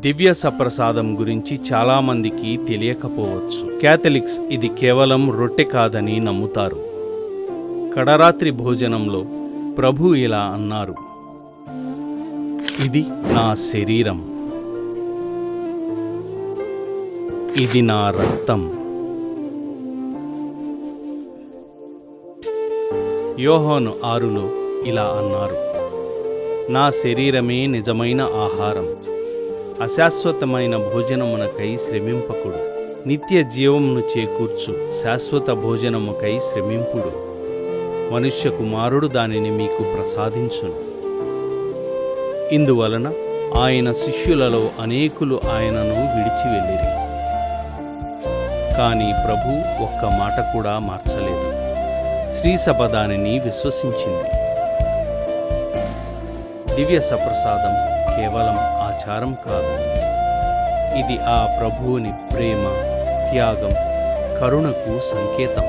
దివ్య సప్రసాదం గురించి చాలామందికి తెలియకపోవచ్చు. క్యాథలిక్స్ ఇది కేవలం రొట్టె కాదని నమ్ముతారు. కడరాత్రి భోజనంలో ప్రభు ఇలా అన్నారు, ఇది నా శరీరం, ఇది నా రక్తం. యోహాను 6లో ఇలా అన్నారు, నా శరీరమే నిజమైన ఆహారం, అశాశ్వతమైన భోజనమునకై శ్రమింపకుడు, నిత్య జీవమును చేకూర్చు శాశ్వత భోజనముకై శ్రమింపుడు, మనుష్య కుమారుడు దానిని మీకు ప్రసాదించును. ఇందువలన ఆయన శిష్యులలో అనేకులు ఆయనను విడిచి వెళ్ళిరి. కాని ప్రభు ఒక్క మాట కూడా మార్చలేదు. శ్రీసభ దానిని విశ్వసించింది. దివ్య సప్రసాదం కేవలం ఆచారం కాదు, ఇది ఆ ప్రభువుని ప్రేమ, త్యాగం, కరుణకు సంకేతం.